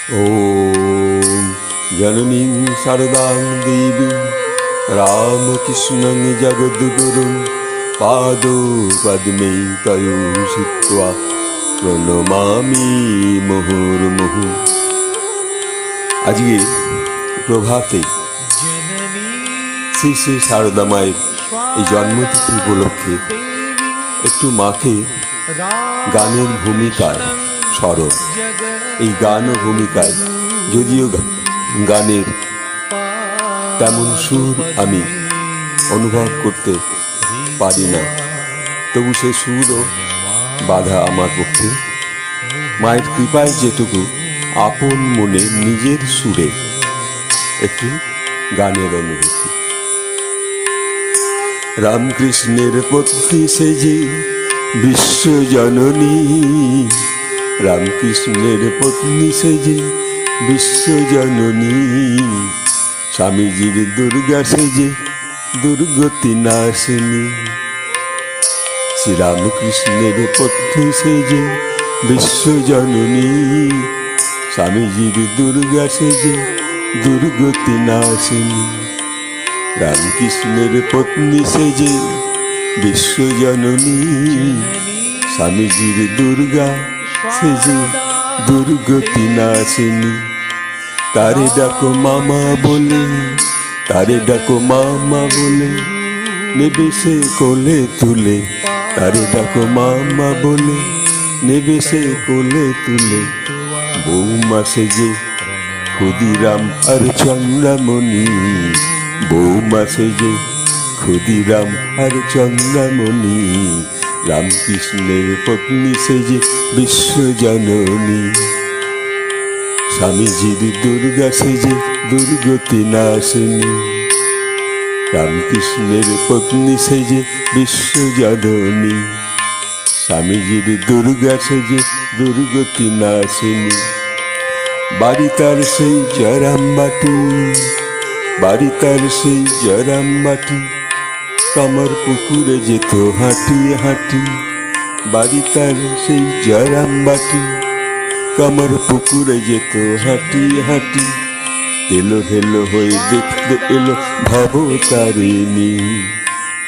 ॐ जननीं शारदां देवीं रामकृष्णं जगद्गुरुं पादपद्मे तयोषित्वा প্রণমামি মুহুর্মুহু। আজকে প্রভাতে শ্রী শ্রী শারদা মায়ের এই জন্মতিথি উপলক্ষে একটু মাকে গানের ভূমিকায় স্মরণ। এই গান ও ভূমিকায় যদিও গানের তেমন সুর আমি অনুভব করতে পারি না, তবু সে সুরও বাধা আমার পক্ষে। মায়ের কৃপায় যেটুকু আপন মনে নিজের সুরে একটু গানের অনুভূতি। রামকৃষ্ণের পত্নী সেজে বিশ্বজননী, রামকৃষ্ণের পত্নী সেজে বিশ্বজননী, স্বামীজির দুর্গা সেজে দুর্গতি নাশিনী। শ্রীরামকৃষ্ণের পত্নী সেজে বিশ্বজননী, স্বামীজির দুর্গা সেজে দুর্গতি নাশিনী। রামকৃষ্ণের পত্নী সেজে বিশ্বজননী, স্বামীজির দুর্গা সেজে দুর্গতি নাশিনী। তারে ডাকো মামা বলে, তারে ডাকো মামা বলে, নেবে সে কোলে তুলে। তারে ডাকো মামা বলে, নেবে সে কোলে তুলে। বৌমা সেজে ক্ষুদিরাম আর চন্দ্রামণি, বৌমা সেজে ক্ষুদিরাম আর চন্দ্রামণি। রামকৃষ্ণের পত্নী সেজে বিশ্বজননী, স্বামীজির দুর্গা সেজে দুর্গতি নাশিনী। রামকৃষ্ণের পত্নী সেজে বিশ্বজননী, স্বামীজির দুর্গা সেজে দুর্গতি নাশিনী। বাড়ি তার সেই জয়রামবাটি, বাড়ি তার সেই জয়রামবাটি, কামার পুকুরে যেত হাঁটি হাঁটি। বাড়ি তার সেই জয়রামবাটি, কামার পুকুরে যেত হাঁটি হাঁটি। তেলো ভেলো হয়ে দেখতে এলো ভবতারিণী,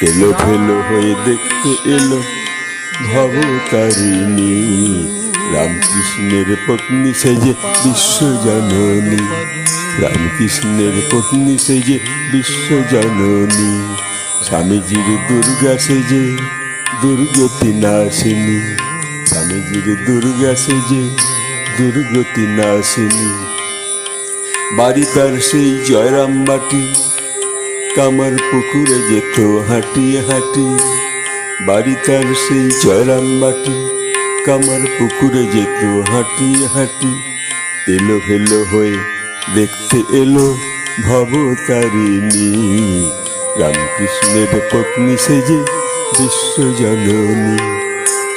তেলো ভেলো হয়ে দেখতে এলো ভবতারিণী। রামকৃষ্ণের পত্নী সেজে বিশ্বজননী, রামকৃষ্ণের পত্নী সেজে বিশ্বজননী, স্বামীজির দুর্গা সেজে দুর্গতি নাশিনী। স্বামীজির দুর্গা সেজে দুর্গতি নাশিনী। বাড়ি তার সেই জয়রামবাটি, কামার পুকুরে যেত হাঁটি হাঁটি। বাড়ি তার সেই জয়রামবাটি, কামার পুকুরে যেত হাঁটি হাঁটি। তেলো ভেলো হয়ে দেখতে এলো ভবতারিণী। রামকৃষ্ণের পত্নী সেজে বিশ্বজননী,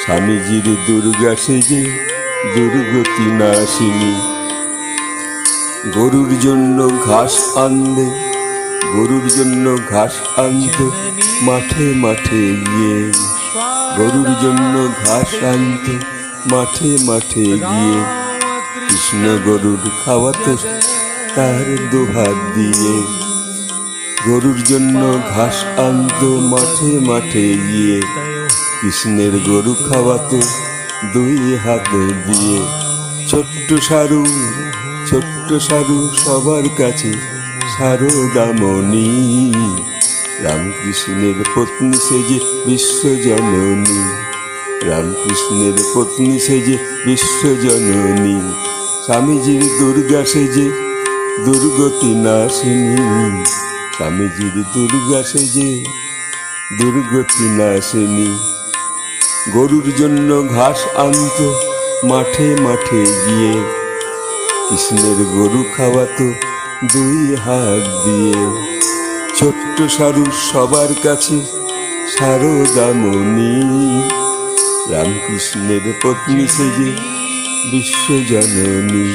স্বামীজির দুর্গা সেজে দুর্গতি নাশিনী। গরুর জন্য ঘাস আনবে, গরুর জন্য ঘাস আনতে মাঠে মাঠে গিয়ে। গরুর জন্য ঘাস আনতে মাঠে মাঠে গিয়ে। কৃষ্ণ গরুর খাওয়াতো তার দুহাত দিয়ে। গরুর জন্য ঘাস আনতো মাঠে মাঠে গিয়ে। কৃষ্ণের গরু খাওয়াতো দুই হাত দিয়ে। ছোট্ট সারু, ছোট্ট সারু সবার কাছে শারদামণি। রামকৃষ্ণের পত্নী সেজে বিশ্বজননী, রামকৃষ্ণের পত্নী সেজে বিশ্বজননী, স্বামীজির দুর্গা সেজে দুর্গতি নাশিনী। স্বামীজির দুর্গা সেজে দুর্গতি নাশিনী। গরুর জন্য ঘাস আনত মাঠে মাঠে গিয়ে। কৃষ্ণের গরু খাওয়াতো দুই হাত দিয়ে। ছোট্ট সারু সবার কাছে শারদামণি। রামকৃষ্ণের পত্নী সেজে বিশ্বজননী,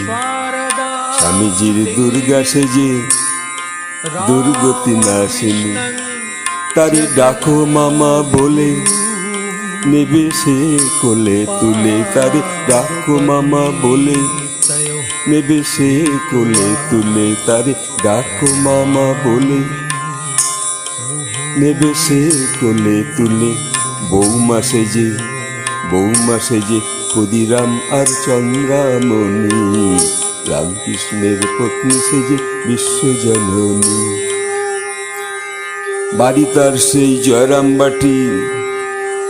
স্বামীজির দুর্গা সেজে দুর্গতি নাশিনী। তারে ডাকো মামা বলে, নেবে সে কোলে তুলে। তারে ডাকো মামা বলে, নেবে সে কোলে তুলে, তারে ডাকো মামা বলে। নেবে সে কোলে তুলে, বৌমা সেজে, বৌমা সেজে ক্ষুদিরাম আর চন্দ্রামণি, রামকৃষ্ণের পত্নী সেজে বিশ্বজননী। বাড়ি তার সেই জয়রামবাটি,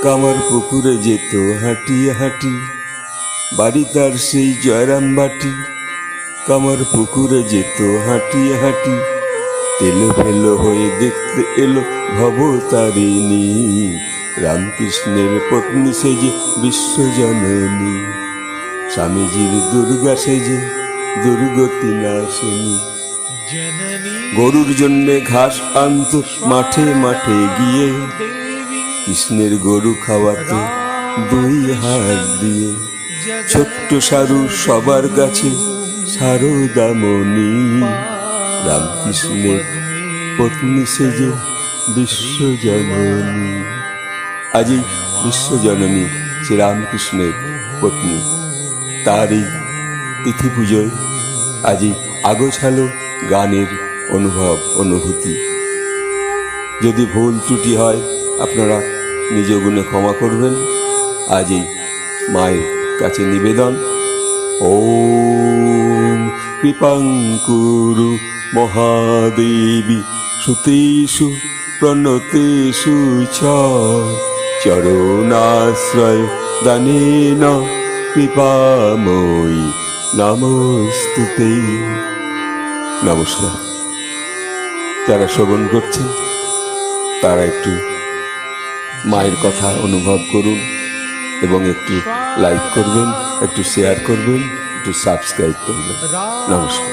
কামার পুকুরে যেত হাঁটিয়ে হাঁটি। বাড়ি তার সেই জয়রামবাটি, কামার পুকুরে যেত হাঁটিয়ে হাঁটি। তেলো ফেলো হয়ে দেখতে এলো ভবতারিণী, রামকৃষ্ণের পত্নী সেজে বিশ্বজননী। স্বামীজির দুর্গা সেজে দুর্গতি নাশিনী। গরুর জন্যে ঘাস আনত মাঠে মাঠে গিয়ে, কৃষ্ণের গরু খাওয়াতো 2 হাত দিয়ে। ছোট্ট সারু সবার কাছে সারদামণি, রামকৃষ্ণের পত্নী সেজে বিশ্বজননী। আজই বিশ্বজননী শ্রীরামকৃষ্ণের পত্নী, তারই তিথি পুজোয় আজই আগোছালো গানের অনুভব অনুভূতি। যদি ভুল ত্রুটি হয় আপনারা নিজ গুণে ক্ষমা করবেন। আজই মায়ের কাছে নিবেদন, ওম কৃপাং কুরু মহাদেবী সুতেষু প্রণতেষু চ, চরণাশ্রয় দানেন কৃপাময়ী নমস্তুতে। নমস্কার। যারা শ্রবণ করছেন তারা একটু মায়ের কথা অনুভব করুন এবং একটু লাইক করবেন, একটু শেয়ার করবেন, একটু সাবস্ক্রাইব করবেন। নমস্কার।